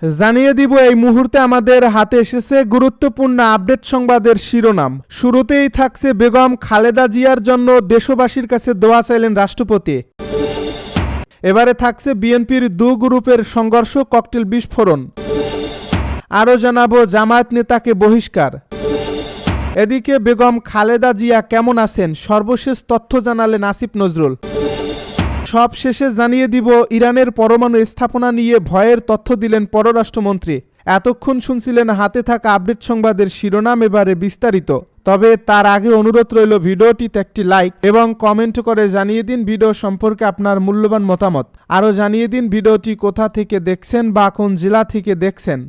জানিয়ে দিব এই মুহূর্তে আমাদের হাতে এসেছে গুরুত্বপূর্ণ আপডেট সংবাদের শিরোনাম। শুরুতেই থাকছে বেগম খালেদা জিয়ার জন্য দেশবাসীর কাছে দোয়া চাইলেন রাষ্ট্রপতি। এবারে থাকছে বিএনপির দু গ্রুপের সংঘর্ষ, ককটেল বিস্ফোরণ। আরও জানাবো জামায়াত নেতাকে বহিষ্কার। এদিকে বেগম খালেদা জিয়া কেমন আছেন সর্বশেষ তথ্য জানালেন আসিফ নজরুল। সব শেষে জানিয়ে দিব ইরানের পরমাণু স্থাপনা নিয়ে ভয়ের তথ্য দিলেন পররাষ্ট্রমন্ত্রী। এতক্ষণ শুনছিলেন হাতে থাকা আপডেট সংবাদের শিরোনাম, এবারে বিস্তারিত। তবে তার আগে অনুরোধ রইল ভিডিওটিতে একটি লাইক এবং কমেন্ট করে জানিয়ে দিন ভিডিও সম্পর্কে আপনার মূল্যবান মতামত। আরও জানিয়ে দিন ভিডিওটি কোথা থেকে দেখছেন বা কোন জেলা থেকে দেখছেন।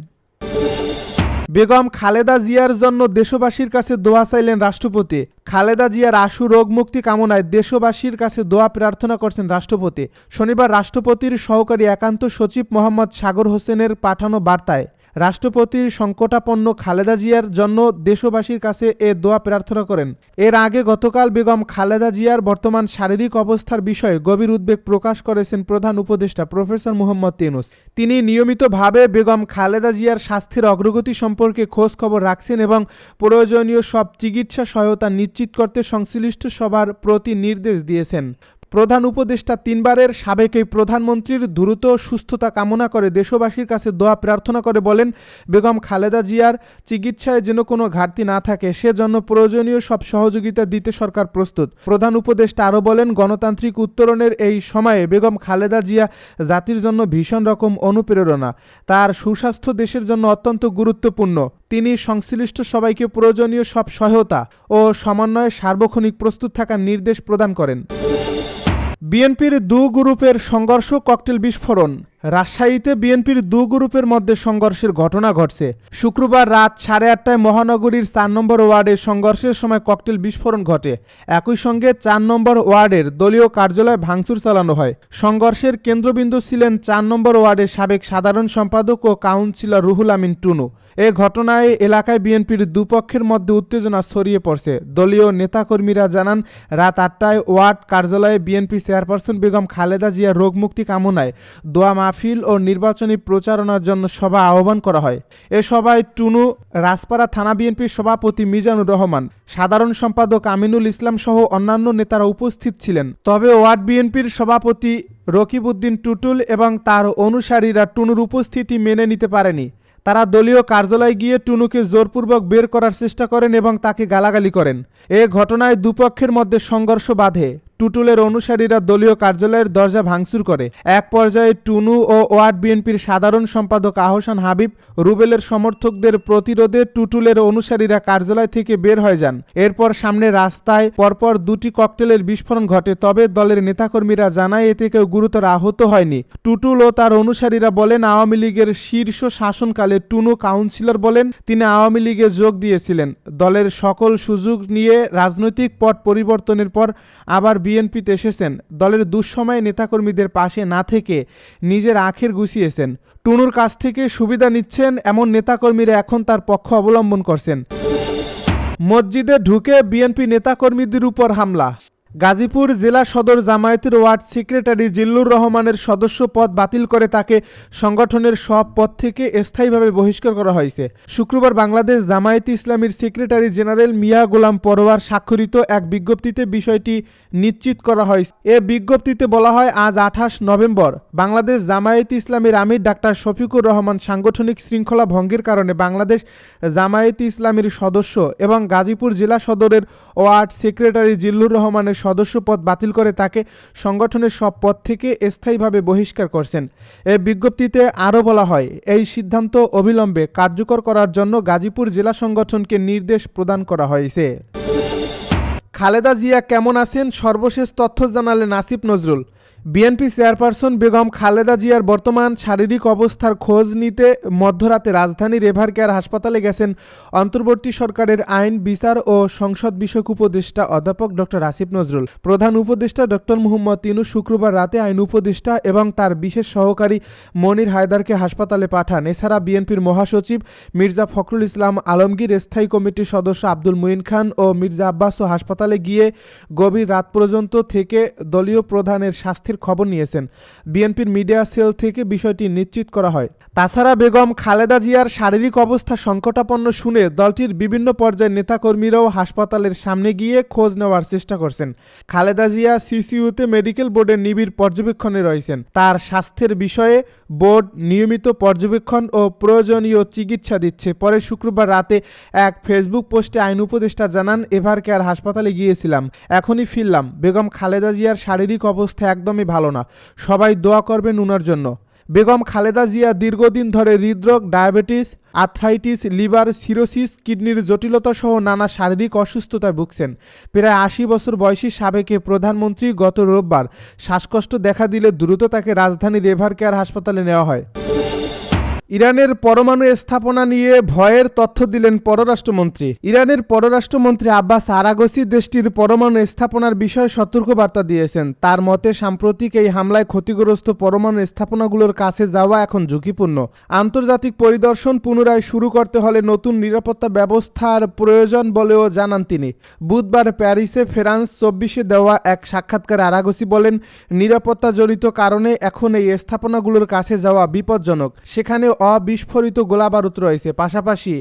বেগম খালেদা জিয়ার জন্য দেশবাসীর কাছে দোয়া চাইলেন রাষ্ট্রপতি। খালেদা জিয়ার আশু রোগ মুক্তি কামনায় দেশবাসীর কাছে দোয়া প্রার্থনা করছেন রাষ্ট্রপতি। শনিবার রাষ্ট্রপতির সহকারী একান্ত সচিব মোহাম্মদ সাগর হোসেনের পাঠানো বার্তায় রাষ্ট্রপতির সংকটাপন্ন খালেদা জিয়ার জন্য দেশবাসীর কাছে এ দোয়া প্রার্থনা করেন। এর আগে গতকাল বেগম খালেদা জিয়ার বর্তমান শারীরিক অবস্থার বিষয়ে গভীর উদ্বেগ প্রকাশ করেছেন প্রধান উপদেষ্টা প্রফেসর মোহাম্মদ ইউনূস। তিনি নিয়মিতভাবে বেগম খালেদা জিয়ার স্বাস্থ্যের অগ্রগতি সম্পর্কে খোঁজ খবর রাখছেন এবং প্রয়োজনীয় সব চিকিৎসা সহায়তা নিশ্চিত করতে সংশ্লিষ্ট সবার প্রতি নির্দেশ দিয়েছেন। প্রধান উপদেষ্টা তিনবারের সাবেক এই প্রধানমন্ত্রীর দ্রুত সুস্থতা কামনা করে দেশবাসীর কাছে দোয়া প্রার্থনা করে বলেন, বেগম খালেদা জিয়ার চিকিৎসায় যেন কোনো ঘাটতি না থাকে সেজন্য প্রয়োজনীয় সব সহযোগিতা দিতে সরকার প্রস্তুত। প্রধান উপদেষ্টা আরও বলেন, গণতান্ত্রিক উত্তরণের এই সময়ে বেগম খালেদা জিয়া জাতির জন্য ভীষণ রকম অনুপ্রেরণা। তার সুস্বাস্থ্য দেশের জন্য অত্যন্ত গুরুত্বপূর্ণ। তিনি সংশ্লিষ্ট সবাইকে প্রয়োজনীয় সব সহায়তা ও সমন্বয়ে সার্বক্ষণিক প্রস্তুত থাকার নির্দেশ প্রদান করেন। বিএনপির দু গ্রুপের সংঘর্ষ, ককটেল বিস্ফোরণ। রাজশাহীতে বিএনপির দু গ্রুপের মধ্যে সংঘর্ষের ঘটনা ঘটছে। শুক্রবার রাত 8:30টায় মহানগরীর 4 নম্বর ওয়ার্ডে সংঘর্ষের সময় ককটেল বিস্ফোরণ ঘটে। একই সঙ্গে 4 নম্বর ওয়ার্ডের দলীয় কার্যালয় ভাঙচুর চালানো হয়। সংঘর্ষের কেন্দ্রবিন্দু ছিলেন 4 নম্বর ওয়ার্ডের সাবেক সাধারণ সম্পাদক ও কাউন্সিলর রুহুল আমিন টুনু। এ ঘটনায় এলাকায় বিএনপির দুপক্ষের মধ্যে উত্তেজনা ছড়িয়ে পড়ছে। দলীয় নেতাকর্মীরা জানান, রাত 8টায় ওয়ার্ড কার্যালয়ে বিএনপি চেয়ারপারসন বেগম খালেদা জিয়ার রোগমুক্তি কামনায় দোয়া মাহফিল ও নির্বাচনী প্রচারণার জন্য সভা আহ্বান করা হয়। এ সভায় টুনু, রাজপাড়া থানা বিএনপির সভাপতি মিজানুর রহমান, সাধারণ সম্পাদক আমিনুল ইসলাম সহ অন্যান্য নেতারা উপস্থিত ছিলেন। তবে ওয়ার্ড বিএনপির সভাপতি রকিব উদ্দিন টুটুল এবং তার অনুসারীরা টুনুর উপস্থিতি মেনে নিতে পারেনি। তারা দলীয় কার্যালয়ে গিয়ে টুনুকে জোরপূর্বক বের করার চেষ্টা করেন এবং তাকে গালাগালি করেন। এ ঘটনায় দুপক্ষের মধ্যে সংঘর্ষ বাধে। টুটুলের অনুসারীরা দলীয় কার্যালয়ের দরজা ভাঙচুর করে। এক পর্যায়ে টুনু ও ওয়ার্ড বিএনপির সাধারণ সম্পাদক আহসান হাবিব, রুবেলের সমর্থকদের প্রতিরোধে টুটুলের অনুসারীরা কার্যালয় থেকে বের হয়ে যান। এরপর সামনে রাস্তায় পরপর 2টি ককটেলের বিস্ফোরণ ঘটে। তবে দলের নেতাকর্মীরা জানায় এতে কেউ গুরুতর আহত হয়নি। টুটুল ও তার অনুসারীরা বলেন, আওয়ামী লীগের শীর্ষ শাসনকালে টুনু কাউন্সিলর বলেন তিনি আওয়ামী লীগে যোগ দিয়েছিলেন। দলের সকল সুযোগ নিয়ে রাজনৈতিক পট পরিবর্তনের পর আবার বিএনপিতে এসেছেন। দলের দুঃসময়ে নেতাকর্মীদের পাশে না থেকে নিজের আখের গুছিয়েছেন। টুনুর কাছ থেকে সুবিধা নিচ্ছেন এমন নেতাকর্মীরা এখন তার পক্ষ অবলম্বন করছেন। মসজিদে ঢুকে বিএনপি নেতাকর্মীদের উপর হামলা। গাজীপুর জেলা সদর জামায়াতের ওয়ার্ড সেক্রেটারি জিল্লুর রহমানের সদস্য পদ বাতিল করে তাকে সংগঠনের সব পদ থেকে স্থায়ীভাবে বহিষ্কার করা হয়েছে। শুক্রবার বাংলাদেশ জামায়াতে ইসলামীর সেক্রেটারি জেনারেল মিয়া গোলাম পরোয়ার স্বাক্ষরিত এক বিজ্ঞপ্তিতে বিষয়টি নিশ্চিত করা হয়েছে। এ বিজ্ঞপ্তিতে বলা হয়, আজ 28 নভেম্বর বাংলাদেশ জামায়াতে ইসলামীর আমির ডাক্তার শফিকুর রহমান সাংগঠনিক শৃঙ্খলা ভঙ্গের কারণে বাংলাদেশ জামায়াতে ইসলামীর সদস্য এবং গাজীপুর জেলা সদরের ওয়ার্ড সেক্রেটারি জিল্লুর রহমানের সদস্য পদ বাতিল করে তাকে সংগঠনের সব পদ থেকে স্থায়ীভাবে বহিষ্কার করছেন। এই বিজ্ঞপ্তিতে আরও বলা হয়, এই সিদ্ধান্ত অবিলম্বে কার্যকর করার জন্য গাজীপুর জেলা সংগঠনকে নির্দেশ প্রদান করা হয়েছে। খালেদা জিয়া কেমন আছেন সর্বশেষ তথ্য জানালেন আসিফ নজরুল। বিএনপি চেয়ারপারসন বেগম খালেদা জিয়ার বর্তমান শারীরিক অবস্থার খোঁজ নিতে মধ্যরাতে রাজধানীর এভার কেয়ার হাসপাতালে গেছেন অন্তর্বর্তী সরকারের আইন, বিচার ও সংসদ বিষয়ক উপদেষ্টা অধ্যাপক ডক্টর আসিফ নজরুল। প্রধান উপদেষ্টা ডক্টর মোহাম্মদ ইউনূস শুক্রবার রাতে আইন উপদেষ্টা এবং তার বিশেষ সহকারী মনির হায়দারকে হাসপাতালে পাঠান। এছাড়া বিএনপির মহাসচিব মির্জা ফখরুল ইসলাম আলমগীর, স্থায়ী কমিটির সদস্য আব্দুল মুঈন খান ও মির্জা আব্বাসও হাসপাতালে গিয়ে গভীর রাত পর্যন্ত থেকে দলীয় প্রধানের স্বাস্থ্যের স্বাস্থ্যের খবর নিয়েছেন। বিএনপির মিডিয়া সেল থেকে বিষয়টি নিশ্চিত করা হয়। তাছাড়া বেগম খালেদা জিয়ার শারীরিক অবস্থা সংকটাপন্ন শুনে দলটির বিভিন্ন পর্যায়ের নেতাকর্মীরাও হাসপাতালের সামনে গিয়ে খোঁজ নেওয়ার চেষ্টা করছেন। খালেদা জিয়া সিসিইউতে মেডিকেল বোর্ডের নিবিড় পর্যবেক্ষণে রয়েছেন। তার স্বাস্থ্যের বিষয়ে বোর্ড নিয়মিত পর্যবেক্ষণ ও প্রয়োজনীয় চিকিৎসা দিচ্ছে। পরে শুক্রবার রাতে এক ফেসবুক পোস্টে আইন উপদেষ্টা জানান, এভারকেয়ার হাসপাতালে গিয়েছিলাম, এখনই ফিরলাম। বেগম খালেদা জিয়ার শারীরিক অবস্থা একদমই ভালো না, সবাই দোয়া করবেন উনার জন্য। বেগম খালেদা জিয়া দীর্ঘদিন ধরে হৃদরোগ, ডায়াবেটিস, আর্থ্রাইটিস, লিভার সিরোসিস, কিডনির জটিলতা সহ নানা শারীরিক অসুস্থতায় ভুগছেন। প্রায় ৮০ বছর বয়সী সাবেক প্রধানমন্ত্রী গত রোববার শ্বাসকষ্ট দেখা দিলে দ্রুত তাকে রাজধানীর এভারকেয়ার হাসপাতালে নেওয়া হয়। ইরানের পরমাণু স্থাপনা নিয়ে ভয়ের তথ্য দিলেন পররাষ্ট্রমন্ত্রী। ইরানের পররাষ্ট্রমন্ত্রী আব্বাস আরাগচি দেশটির পরমাণু স্থাপনার বিষয়ে সতর্কবার্তা দিয়েছেন। তার মতে সাম্প্রতিক এই হামলায় ক্ষতিগ্রস্ত পরমাণু স্থাপনাগুলোর কাছে যাওয়া এখন ঝুঁকিপূর্ণ। আন্তর্জাতিক পরিদর্শন পুনরায় শুরু করতে হলে নতুন নিরাপত্তা ব্যবস্থার প্রয়োজন বলেও জানান তিনি। বুধবার প্যারিসে ফ্রান্স ২৪-এ দেওয়া এক সাক্ষাৎকারে আরাগচি বলেন, নিরাপত্তাজনিত কারণে এখন এই স্থাপনাগুলোর কাছে যাওয়া বিপজ্জনক। সেখানে অবিস্ফোরিত গোলাবারুদ রয়েছে, পাশাপাশি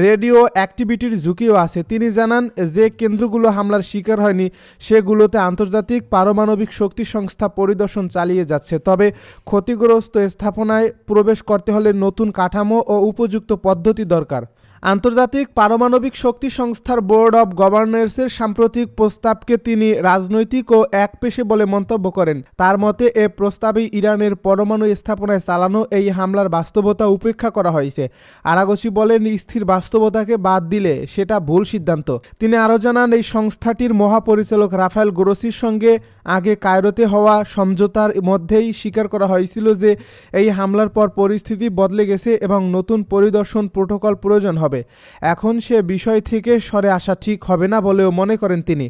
রেডিও অ্যাক্টিভিটির ঝুঁকিও আছে। তিনি জানান, যে কেন্দ্রগুলো হামলার শিকার হয়নি সেগুলোতে আন্তর্জাতিক পারমাণবিক শক্তি সংস্থা পরিদর্শন চালিয়ে যাচ্ছে। তবে ক্ষতিগ্রস্ত স্থাপনায় প্রবেশ করতে হলে নতুন কাঠামো ও উপযুক্ত পদ্ধতি দরকার। আন্তর্জাতিক পারমাণবিক শক্তি সংস্থার বোর্ড অব গভর্নর্সের সাম্প্রতিক প্রস্তাবকে তিনি রাজনৈতিক ও একপেশে বলে মন্তব্য করেন। তার মতে এ প্রস্তাবে ইরানের পরমাণু স্থাপনায় চালানো এই হামলার বাস্তবতা উপেক্ষা করা হয়েছে। আরাগচি বলেন, স্থির বাস্তবতাকে বাদ দিলে সেটা ভুল সিদ্ধান্ত। তিনি আরও জানান, এই সংস্থাটির মহাপরিচালক রাফায়েল গ্রোসির সঙ্গে আগে কায়রোতে হওয়া সমঝোতার মধ্যেই স্বীকার করা হয়েছিল যে এই হামলার পর পরিস্থিতি বদলে গেছে এবং নতুন পরিদর্শন প্রোটোকল প্রয়োজন হবে। এখন সে বিষয় থেকে সরে আসা ঠিক হবে না বলেও মনে করেন তিনি।